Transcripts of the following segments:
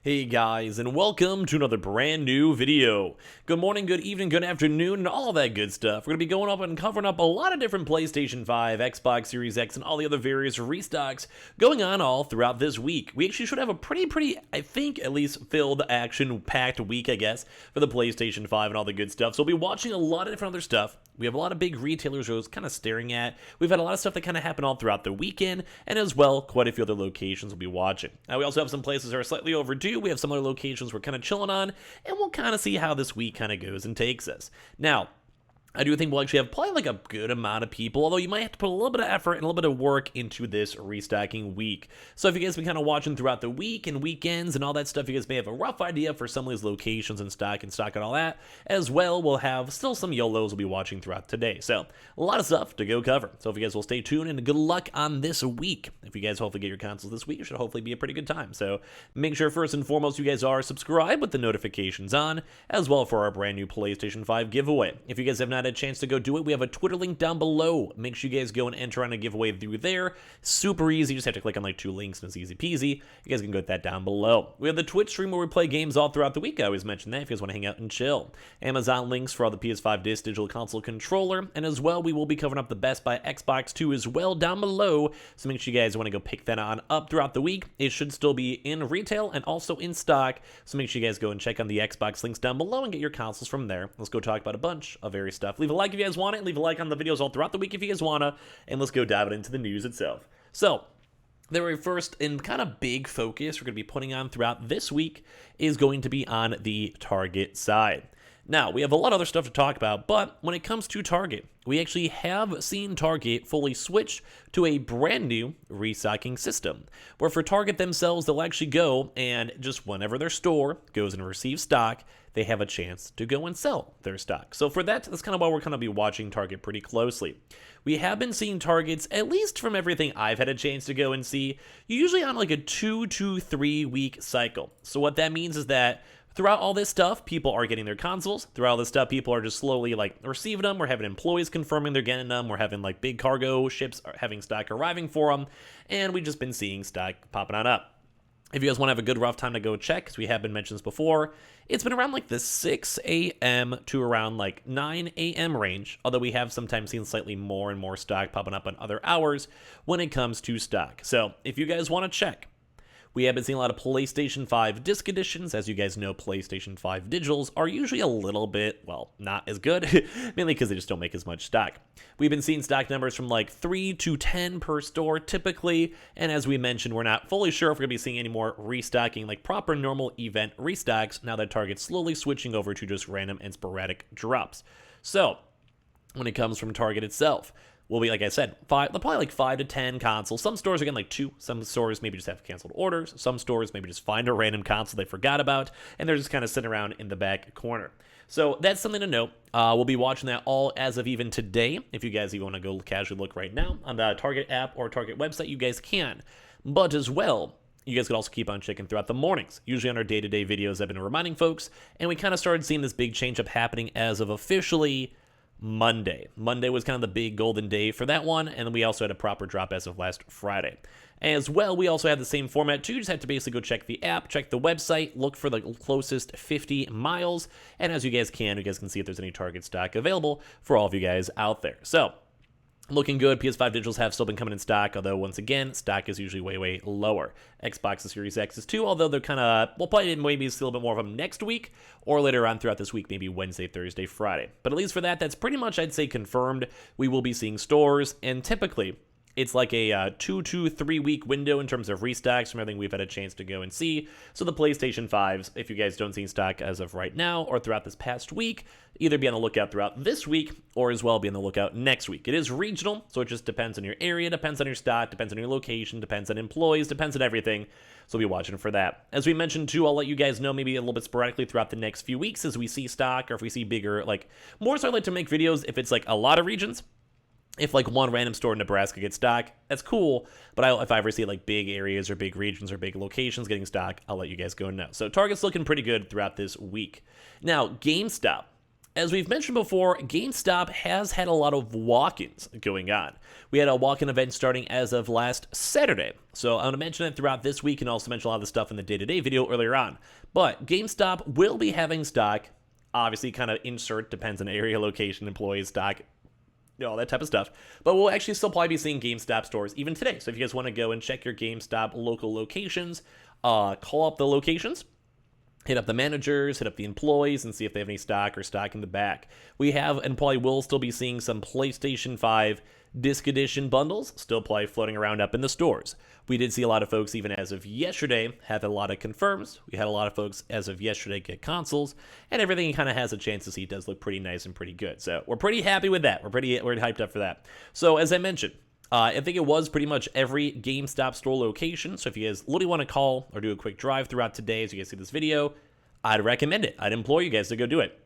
Hey guys, and welcome to another brand new video. Good morning, good evening, good afternoon, and all that good stuff. We're going to be going up and covering up a lot of different PlayStation 5, Xbox Series X, and all the other various restocks going on all throughout this week. We actually should have a pretty, I think, at least filled, action-packed week, I guess, for the PlayStation 5 and all the good stuff. So we'll be watching a lot of different other stuff. We have a lot of big retailers I was kind of staring at. We've had a lot of stuff that kind of happened all throughout the weekend, and as well, quite a few other locations we'll be watching. Now, we also have some places that are slightly overdue. We have some other locations we're kind of chilling on, and we'll kind of see how this week kind of goes and takes us. Now, I do think we'll actually have probably like a good amount of people, although you might have to put a little bit of effort and a little bit of work into this restocking week. So if you guys have been kind of watching throughout the week and weekends and all that stuff, you guys may have a rough idea for some of these locations and stock and all that. As well, we'll have still some YOLOs we'll be watching throughout today. So a lot of stuff to go cover. So if you guys will stay tuned, and good luck on this week. If you guys hopefully get your consoles this week, it should hopefully be a pretty good time. So make sure first and foremost you guys are subscribed with the notifications on, as well for our brand new PlayStation 5 giveaway. If you guys have not had a chance to go do it, we have a Twitter link down below. Make sure you guys go and enter on a giveaway through there. Super easy. You just have to click on like 2 links and it's easy peasy. You guys can get that down below. We have the Twitch stream where we play games all throughout the week. I always mention that if you guys want to hang out and chill. Amazon links for all the PS5 Digital Console Controller, and as well we will be covering up the Best Buy Xbox 2 as well down below. So make sure you guys want to go pick that on up throughout the week. It should still be in retail and also in stock. So make sure you guys go and check on the Xbox links down below and get your consoles from there. Let's go talk about a bunch of various stuff. Leave a like if you guys want it. Leave a like on the videos all throughout the week if you guys wanna, and let's go dive into the news itself. So, the very first and kind of big focus we're going to be putting on throughout this week is going to be on the Target side. Now, we have a lot of other stuff to talk about, but when it comes to Target, we actually have seen Target fully switch to a brand new restocking system, where for Target themselves, they'll actually go and just whenever their store goes and receives stock, they have a chance to go and sell their stock. So for that, that's kind of why we're going to be watching Target pretty closely. We have been seeing Targets, at least from everything I've had a chance to go and see, usually on like a 2 to 3 week cycle. So what that means is that throughout all this stuff, people are getting their consoles. Throughout all this stuff, people are just slowly like receiving them. We're having employees confirming they're getting them. We're having like big cargo ships having stock arriving for them. And we've just been seeing stock popping on up. If you guys want to have a good rough time to go check, because we have been mentioned this before, it's been around like the 6 a.m. to around like 9 a.m. range, although we have sometimes seen slightly more and more stock popping up on other hours when it comes to stock. So if you guys want to check, we have been seeing a lot of PlayStation 5 disc editions. As you guys know, PlayStation 5 digitals are usually a little bit, well, not as good, mainly because they just don't make as much stock. We've been seeing stock numbers from like 3 to 10 per store typically, and as we mentioned, we're not fully sure if we're going to be seeing any more restocking, like proper normal event restocks, now that Target's slowly switching over to just random and sporadic drops. So, when it comes from Target itself, will be, like I said, probably like 5 to 10 consoles. Some stores, again, like 2. Some stores maybe just have canceled orders. Some stores maybe just find a random console they forgot about, and they're just kind of sitting around in the back corner. So that's something to note. We'll be watching that all as of even today. If you guys even want to go casually look right now on the Target app or Target website, you guys can. But as well, you guys could also keep on checking throughout the mornings. Usually on our day-to-day videos, I've been reminding folks, and we kind of started seeing this big change up happening as of officially Monday. Monday was kind of the big golden day for that one, and then we also had a proper drop as of last Friday. As well, we also had the same format too. You just have to basically go check the app, check the website, look for the closest 50 miles, and as you guys can see if there's any Target stock available for all of you guys out there. So, looking good. PS5 digitals have still been coming in stock, although once again, stock is usually way lower. Xbox and Series X is too, although they're kind of, we'll probably maybe see a little bit more of them next week or later on throughout this week, maybe Wednesday, Thursday, Friday. But at least for that, that's pretty much, I'd say, confirmed. We will be seeing stores, and typically, it's like a 2 to 3 week window in terms of restocks from everything we've had a chance to go and see. So the PlayStation 5s, if you guys don't see stock as of right now or throughout this past week, either be on the lookout throughout this week or as well be on the lookout next week. It is regional, so it just depends on your area, depends on your stock, depends on your location, depends on employees, depends on everything. So be watching for that. As we mentioned too, I'll let you guys know maybe a little bit sporadically throughout the next few weeks as we see stock or if we see bigger, like more so I like to make videos if it's like a lot of regions. If like one random store in Nebraska gets stock, that's cool. But if I ever see like big areas or big regions or big locations getting stock, I'll let you guys go know. So Target's looking pretty good throughout this week. Now, GameStop. As we've mentioned before, GameStop has had a lot of walk-ins going on. We had a walk-in event starting as of last Saturday, so I'm going to mention it throughout this week and also mention a lot of the stuff in the day-to-day video earlier on. But GameStop will be having stock, obviously kind of insert, depends on area, location, employees, stock, all that type of stuff. But we'll actually still probably be seeing GameStop stores even today. So if you guys want to go and check your GameStop local locations, call up the locations, hit up the managers, hit up the employees, and see if they have any stock or stock in the back. We have and probably will still be seeing some PlayStation 5 Disc Edition bundles still probably floating around up in the stores. We did see a lot of folks, even as of yesterday, have a lot of confirms. We had a lot of folks, as of yesterday, get consoles, and everything kind of has a chance to see does look pretty nice and pretty good. So we're pretty happy with that. We're hyped up for that. So as I mentioned, I think it was pretty much every GameStop store location. So if you guys literally want to call or do a quick drive throughout today as you guys see this video, I'd recommend it. I'd implore you guys to go do it.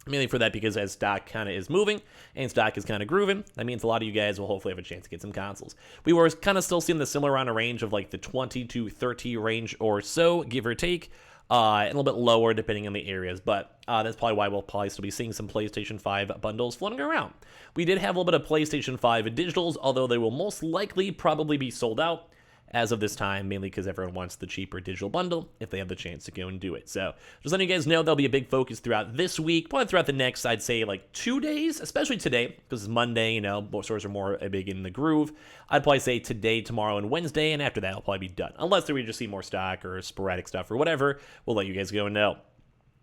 Mainly for that because as stock kind of is moving and stock is kind of grooving, that means a lot of you guys will hopefully have a chance to get some consoles. We were kind of still seeing the similar on a range of like the 20 to 30 range or so, give or take. And a little bit lower depending on the areas, but that's probably why we'll probably still be seeing some PlayStation 5 bundles floating around. We did have a little bit of PlayStation 5 digitals, although they will most likely probably be sold out as of this time, mainly because everyone wants the cheaper digital bundle if they have the chance to go and do it. So just letting you guys know, there'll be a big focus throughout this week, probably throughout the next, I'd say, like 2 days, especially today, because it's Monday, you know, most stores are more big in the groove. I'd probably say today, tomorrow, and Wednesday, and after that, I'll probably be done. Unless we just see more stock or sporadic stuff or whatever, we'll let you guys go and know.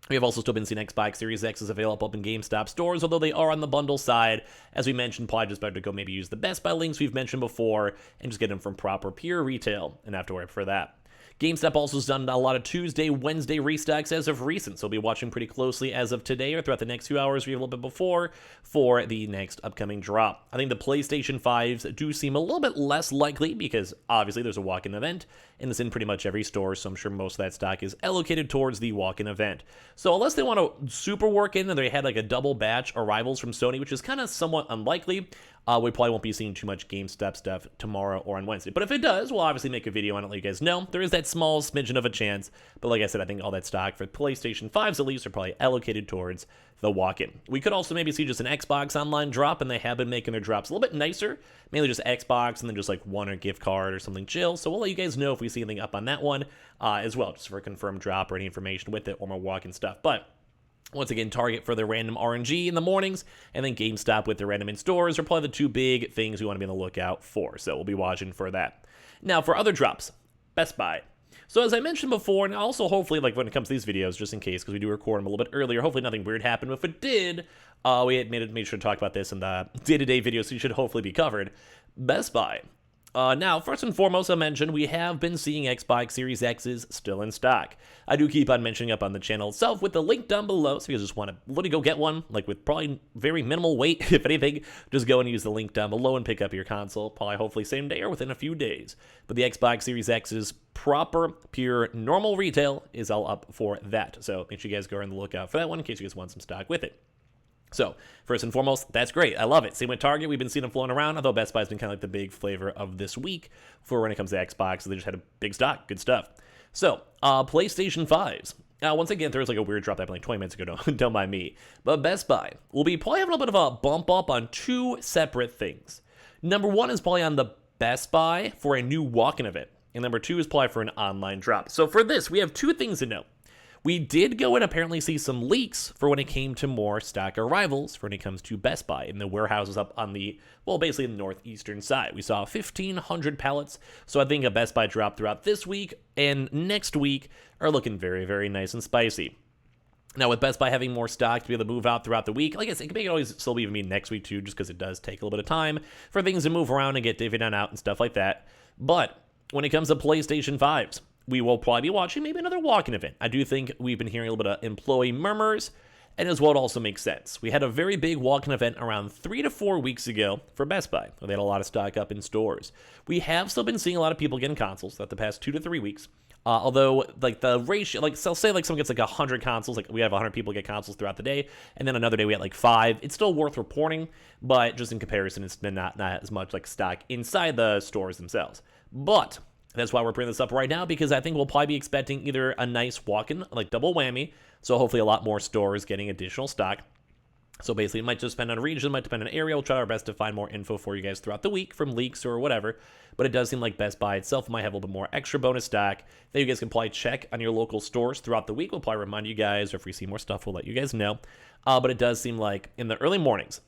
We have also still been seeing Xbox Series X's available up in GameStop stores, although they are on the bundle side. As we mentioned, probably just better to go maybe use the Best Buy links we've mentioned before and just get them from proper pure retail and have to worry for that. GameStop also has done a lot of Tuesday, Wednesday restocks as of recent, so we'll be watching pretty closely as of today or throughout the next few hours or a little bit before for the next upcoming drop. I think the PlayStation 5s do seem a little bit less likely because obviously there's a walk-in event and it's in pretty much every store, so I'm sure most of that stock is allocated towards the walk-in event. So unless they want to super work in and they had like a double batch arrivals from Sony, which is kind of somewhat unlikely, we probably won't be seeing too much GameStop stuff tomorrow or on Wednesday. But if it does, we'll obviously make a video on it, let you guys know. There is that small smidgen of a chance. But like I said, I think all that stock for PlayStation 5s at least are probably allocated towards the walk-in. We could also maybe see just an Xbox online drop, and they have been making their drops a little bit nicer. Mainly just Xbox and then just like one or gift card or something chill. So we'll let you guys know if we see anything up on that one as well, just for a confirmed drop or any information with it or more walk-in stuff. But once again, Target for their random RNG in the mornings, and then GameStop with their random in stores are probably the two big things we want to be on the lookout for. So we'll be watching for that. Now, for other drops, Best Buy. So as I mentioned before, and also hopefully like when it comes to these videos, just in case, because we do record them a little bit earlier, hopefully nothing weird happened. But if it did, we had made sure to talk about this in the day-to-day video, so you should hopefully be covered. Best Buy. Now, first and foremost, I mentioned we have been seeing Xbox Series X's still in stock. I do keep on mentioning up on the channel itself with the link down below, so if you just want to literally go get one, like with probably very minimal wait, if anything, just go and use the link down below and pick up your console, probably hopefully same day or within a few days. But the Xbox Series X's proper, pure, normal retail is all up for that. So make sure you guys go on the lookout for that one in case you guys want some stock with it. So, first and foremost, that's great. I love it. Same with Target. We've been seeing them floating around, although Best Buy's been kind of like the big flavor of this week for when it comes to Xbox. So they just had a big stock. Good stuff. So, PlayStation 5s. Once again, there was like a weird drop that happened like 20 minutes ago. Don't mind me. But Best Buy will be probably having a little bit of a bump up on two separate things. Number one is probably on the Best Buy for a new walk-in event. And number two is probably for an online drop. So for this, we have two things to note. We did go and apparently see some leaks for when it came to more stock arrivals for when it comes to Best Buy in the warehouses up on the, well, basically the northeastern side. We saw 1,500 pallets, so I think a Best Buy drop throughout this week and next week are looking very, very nice and spicy. Now, with Best Buy having more stock to be able to move out throughout the week, like I said, it can always still even be next week too, just because it does take a little bit of time for things to move around and get divvied out and stuff like that. But when it comes to PlayStation 5s, we will probably be watching maybe another walk-in event. I do think we've been hearing a little bit of employee murmurs, and as well it also makes sense. We had a very big walk-in event around 3 to 4 weeks ago for Best Buy, where they had a lot of stock up in stores. We have still been seeing a lot of people getting consoles throughout the past 2 to 3 weeks, although like the ratio, like so say like someone gets like 100 consoles, like we have 100 people get consoles throughout the day, and then another day we had like 5. It's still worth reporting, but just in comparison, it's been not as much like stock inside the stores themselves. But that's why we're bringing this up right now, because I think we'll probably be expecting either a nice walk-in, like double whammy, so hopefully a lot more stores getting additional stock, So basically, it might just depend on region, it might depend on area. We'll try our best to find more info for you guys throughout the week from leaks or whatever. But it does seem like Best Buy itself might have a little bit more extra bonus stock that you guys can probably check on your local stores throughout the week. We'll probably remind you guys, or if we see more stuff, we'll let you guys know. But it does seem like in the early mornings,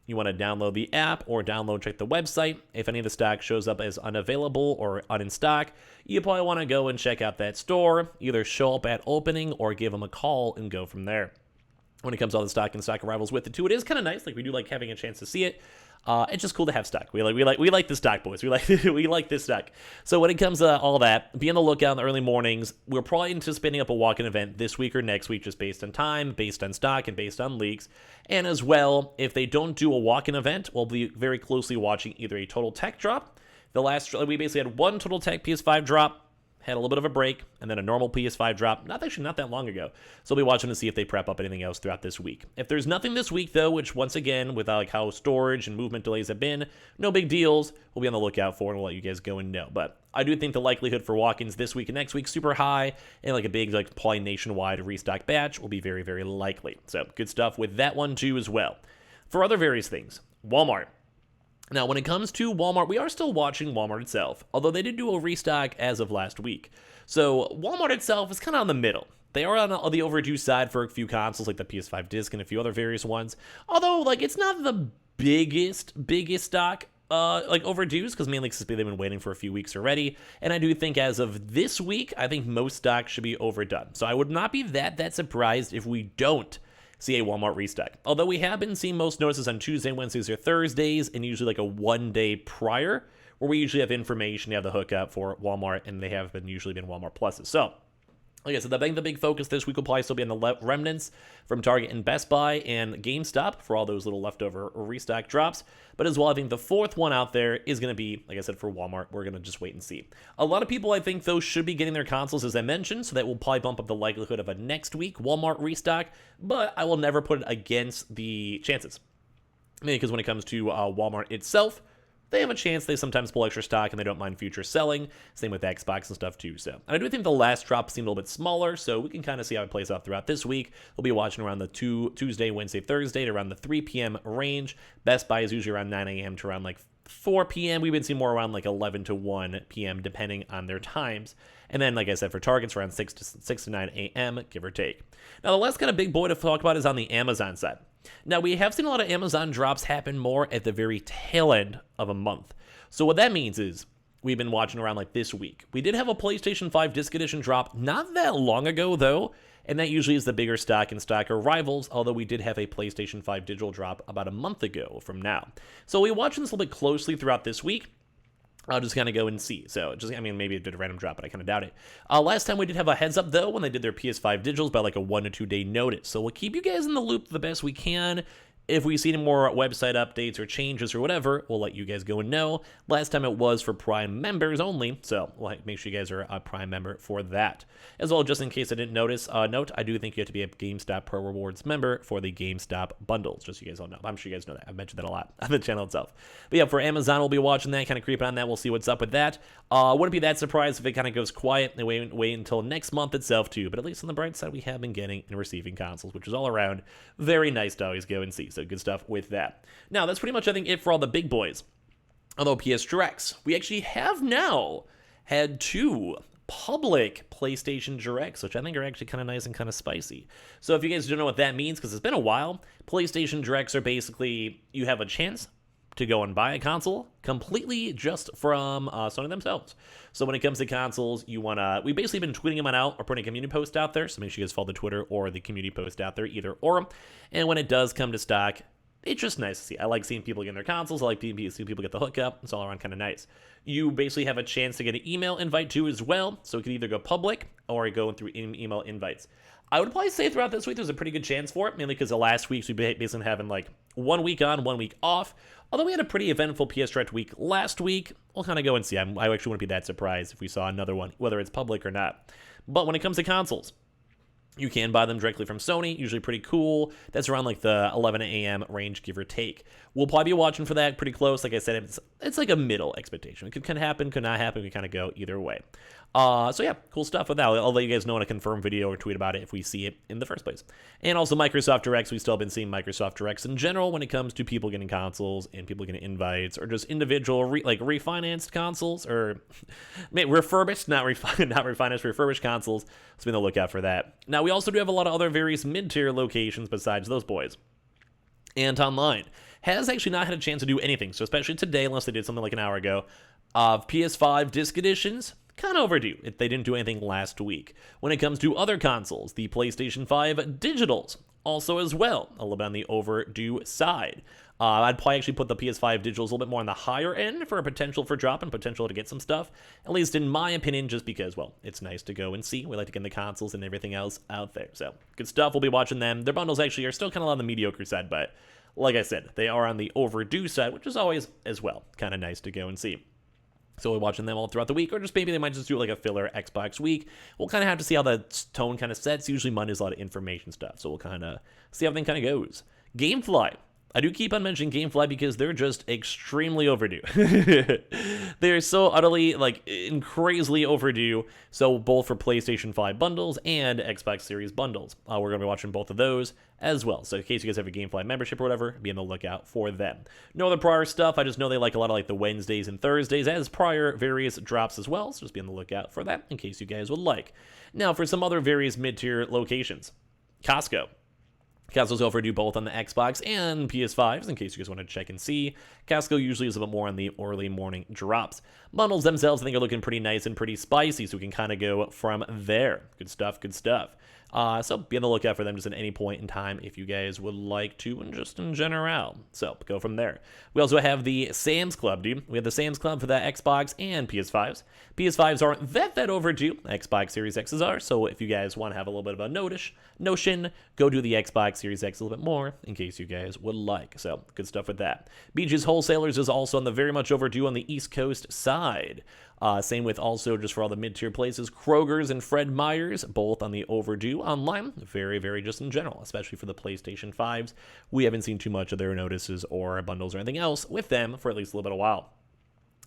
you want to download the app or check the website. If any of the stock shows up as unavailable or in stock, you probably want to go and check out that store, either show up at opening or give them a call and go from there. When it comes to all the stock and stock arrivals with it too, it is kind of nice. Like, we do like having a chance to see it. It's just cool to have stock. We like the stock, boys. We like this stock. So when it comes to all that, be on the lookout in the early mornings. We're probably anticipating up a walk-in event this week or next week, just based on time, based on stock, and based on leaks. And as well, if they don't do a walk-in event, we'll be very closely watching either a total tech drop. We basically had one total tech PS5 drop, had a little bit of a break, and then a normal PS5 drop, not that long ago. So we'll be watching to see if they prep up anything else throughout this week. If there's nothing this week, though, which once again, with like how storage and movement delays have been, no big deals, we'll be on the lookout for, and we'll let you guys go and know. But I do think the likelihood for walk-ins this week and next week super high, and like a big, like probably nationwide restock batch will be very, very likely. So good stuff with that one too as well. For other various things, Walmart. Now, when it comes to Walmart, we are still watching Walmart itself, although they did do a restock as of last week. So Walmart itself is kind of on the middle. They are on the overdue side for a few consoles like the PS5 disc and a few other various ones. Although, like, it's not the biggest stock like overdues, because mainly because they've been waiting for a few weeks already. And I do think as of this week, I think most stock should be overdone. So I would not be that surprised if we don't see a Walmart restock. Although we have been seeing most notices on Tuesday, Wednesdays, or Thursdays, and usually like a 1 day prior, where we usually have information, you have the hookup for Walmart, and they have usually been Walmart Pluses. So, like I said, the big focus this week will probably still be on the remnants from Target and Best Buy and GameStop for all those little leftover restock drops. But as well, I think the fourth one out there is going to be, like I said, for Walmart. We're going to just wait and see. A lot of people, I think, though, should be getting their consoles, as I mentioned, so that will probably bump up the likelihood of a next week Walmart restock. But I will never put it against the chances. Mainly because when it comes to Walmart itself, they have a chance. They sometimes pull extra stock and they don't mind future selling. Same with Xbox and stuff too. So, and I do think the last drop seemed a little bit smaller, so we can kind of see how it plays out throughout this week. We'll be watching around the Tuesday, Wednesday, Thursday, to around the 3 p.m. range. Best Buy is usually around 9 a.m. to around like 4 p.m. We've been seeing more around like 11 to 1 p.m. depending on their times. And then, like I said, for Target's around 6 to 9 a.m., give or take. Now, the last kind of big boy to talk about is on the Amazon side. Now, we have seen a lot of Amazon drops happen more at the very tail end of a month. So what that means is we've been watching around like this week. We did have a PlayStation 5 Disc Edition drop not that long ago, though, and that usually is the bigger stock and stock rivals, although we did have a PlayStation 5 Digital drop about a month ago from now. So we're watching this a little bit closely throughout this week. I'll just kind of go and see. So, maybe it did a random drop, but I kind of doubt it. Last time we did have a heads up, though, when they did their PS5 digitals by like a 1 to 2 day notice. So we'll keep you guys in the loop the best we can. If we see any more website updates or changes or whatever, we'll let you guys go and know. Last time it was for Prime members only, so we'll make sure you guys are a Prime member for that. As well, just in case I didn't notice, note, I do think you have to be a GameStop Pro Rewards member for the GameStop bundles, just so you guys all know. I'm sure you guys know that. I've mentioned that a lot on the channel itself. But yeah, for Amazon, we'll be watching that, kind of creeping on that. We'll see what's up with that. Wouldn't be that surprised if it kind of goes quiet and wait until next month itself, too. But at least on the bright side, we have been getting and receiving consoles, which is all around very nice to always go and see. So good stuff with that. Now, that's pretty much, I think, it for all the big boys. Although PS Directs, we actually have now had 2 public PlayStation Directs, which I think are actually kind of nice and kind of spicy. So if you guys don't know what that means, because it's been a while, PlayStation Directs are basically, you have a chance to go and buy a console completely just from Sony themselves. So when it comes to consoles, we basically been tweeting them out or putting a community post out there, so make sure you guys follow the Twitter or the community post out there, either or. And when it does come to stock, it's just nice to see. I like seeing people get their consoles. I like seeing people get the hookup. It's all around kind of nice. You basically have a chance to get an email invite too as well. So it can either go public or go through email invites. I would probably say throughout this week there's a pretty good chance for it, mainly because the last weeks we've been basically having like 1 week on, 1 week off. Although we had a pretty eventful PS Direct week last week, we'll kind of go and see. I actually wouldn't be that surprised if we saw another one, whether it's public or not. But when it comes to consoles, you can buy them directly from Sony, usually pretty cool. That's around like the 11 a.m. range, give or take. We'll probably be watching for that pretty close. Like I said, it's like a middle expectation. It could kind of happen, could not happen. We kind of go either way. So yeah, cool stuff with that. I'll let you guys know in a confirmed video or tweet about it if we see it in the first place. And also Microsoft Directs. We've still been seeing Microsoft Directs in general when it comes to people getting consoles and people getting invites or just individual refinanced consoles or refurbished, not refinanced, refurbished consoles. So be on the lookout for that. Now we also do have a lot of other various mid-tier locations besides those boys. And Online has actually not had a chance to do anything. So especially today, unless they did something like an hour ago, of PS5 disc editions. Kind of overdue if they didn't do anything last week. When it comes to other consoles, the PlayStation 5 Digitals also as well, a little bit on the overdue side. I'd probably actually put the PS5 Digitals a little bit more on the higher end for a potential for drop and potential to get some stuff, at least in my opinion, just because, well, it's nice to go and see. We like to get the consoles and everything else out there. So, good stuff. We'll be watching them. Their bundles actually are still kind of on the mediocre side, but like I said, they are on the overdue side, which is always, as well, kind of nice to go and see. So we're watching them all throughout the week, or just maybe they might just do like a filler Xbox week. We'll kind of have to see how the tone kind of sets. Usually Monday's a lot of information stuff, so we'll kind of see how everything kind of goes. Gamefly. I do keep on mentioning Gamefly because they're just extremely overdue. They're so utterly, crazily overdue. So both for PlayStation 5 bundles and Xbox Series bundles. We're going to be watching both of those as well. So in case you guys have a Gamefly membership or whatever, be on the lookout for them. No other prior stuff. I just know they like a lot of the Wednesdays and Thursdays as prior various drops as well. So just be on the lookout for that in case you guys would like. Now for some other various mid-tier locations. Costco. Costco's overdue both on the Xbox and PS5s, in case you guys want to check and see. Costco usually is a bit more on the early morning drops. Bundles themselves, I think, are looking pretty nice and pretty spicy, so we can kind of go from there. Good stuff, good stuff. So be on the lookout for them just at any point in time if you guys would like to, and just in general. So go from there. We also have the Sam's Club, dude. We have the Sam's Club for the Xbox and PS5s. PS5s aren't that overdue. Xbox Series X's are, so if you guys want to have a little bit of a notion, go do the Xbox Series X a little bit more in case you guys would like. So good stuff with that. Beaches Wholesalers is also on the very much overdue on the East Coast side. Same with also just for all the mid-tier places, Kroger's and Fred Meyer's, both on the overdue online. Very just in general, especially for the PlayStation 5s. We haven't seen too much of their notices or bundles or anything else with them for at least a little bit of a while.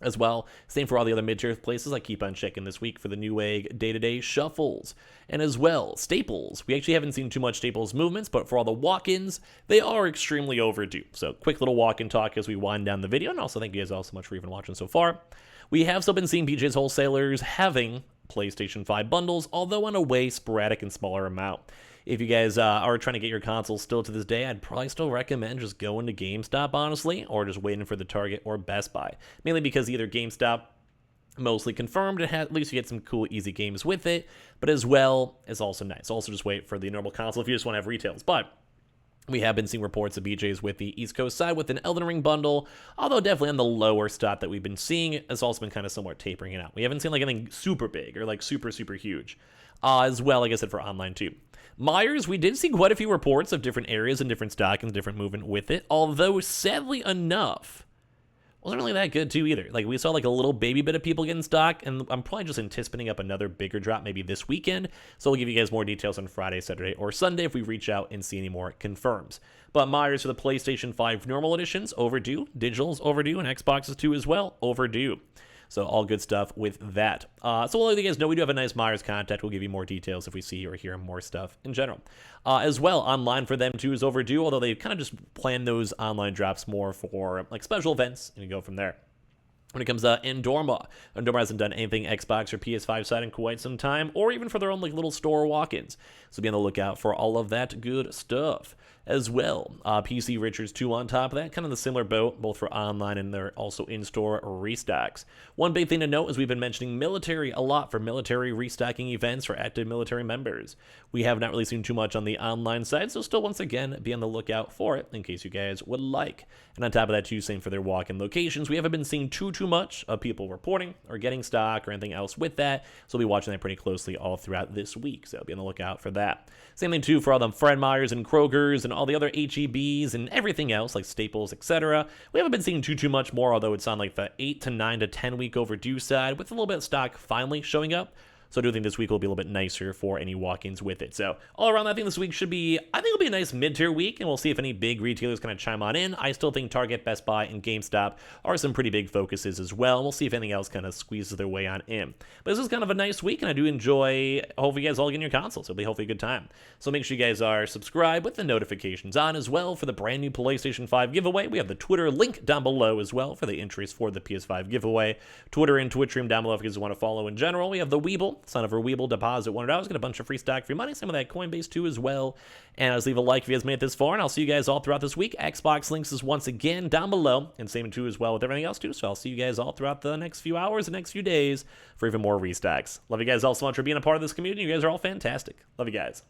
As well, same for all the other mid-tier places. I keep on checking this week for the Newegg day-to-day shuffles. And as well, Staples. We actually haven't seen too much Staples movements, but for all the walk-ins, they are extremely overdue. So quick little walk-in talk as we wind down the video, and also thank you guys all so much for even watching so far. We have still been seeing BJ's Wholesalers having PlayStation 5 bundles, although in a way sporadic and smaller amount. If you guys are trying to get your consoles still to this day, I'd probably still recommend just going to GameStop, honestly, or just waiting for the Target or Best Buy. Mainly because either GameStop mostly confirmed, and at least you get some cool, easy games with it, but as well, it's also nice. Also just wait for the normal console if you just want to have retails. But we have been seeing reports of BJ's with the East Coast side with an Elden Ring bundle, although definitely on the lower stuff that we've been seeing. It's also been kind of somewhat tapering it out. We haven't seen anything super big or super huge. As well, like I said, for online too. Myers, we did see quite a few reports of different areas and different stock and different movement with it, although sadly enough, wasn't really that good too either. We saw a little baby bit of people getting stock, and I'm probably just anticipating up another bigger drop maybe this weekend, so we'll give you guys more details on Friday, Saturday, or Sunday if we reach out and see any more confirms. But Myers for the PlayStation 5 normal editions, overdue. Digital's overdue, and Xboxes too as well, overdue. So all good stuff with that. So we'll let you guys know we do have a nice Myers contact. We'll give you more details if we see or hear more stuff in general. As well, online for them too is overdue, although they kind of just plan those online drops more for special events, and you go from there. When it comes to Endorma hasn't done anything Xbox or PS5 side in quite some time, or even for their own little store walk-ins. So be on the lookout for all of that good stuff. As well, PC Richards 2 on top of that, kind of the similar boat, both for online and their also in-store restocks. One big thing to note is we've been mentioning military a lot for military restocking events for active military members. We have not really seen too much on the online side, so still once again, be on the lookout for it in case you guys would like. And on top of that too, same for their walk-in locations. We haven't been seeing too much of people reporting or getting stock or anything else with that, so we'll be watching that pretty closely all throughout this week, so be on the lookout for that. Same thing too for all the Fred Meyers and Kroger's and all the other HEBs and everything else like Staples, etc. We haven't been seeing too much more, although it's on the 8 to 9 to 10 week overdue side with a little bit of stock finally showing up. So I do think this week will be a little bit nicer for any walk-ins with it. So all around, I think this week should be, I think it'll be a nice mid-tier week, and we'll see if any big retailers kind of chime on in. I still think Target, Best Buy, and GameStop are some pretty big focuses as well. We'll see if anything else kind of squeezes their way on in. But this is kind of a nice week, and I do enjoy, hopefully you guys all get your consoles. It'll be hopefully a good time. So make sure you guys are subscribed with the notifications on as well for the brand new PlayStation 5 giveaway. We have the Twitter link down below as well for the entries for the PS5 giveaway. Twitter and Twitch stream down below if you guys want to follow in general. We have the Weeble, son of a Weeble, deposit $100, get a bunch of free stock, free money, some of that Coinbase too as well. And as leave a like if you guys made it this far, and I'll see you guys all throughout this week. Xbox links is once again down below, and same too as well with everything else too. So I'll see you guys all throughout the next few hours, the next few days for even more restocks. Love you guys all so much for being a part of this community. You guys are all fantastic. Love you guys.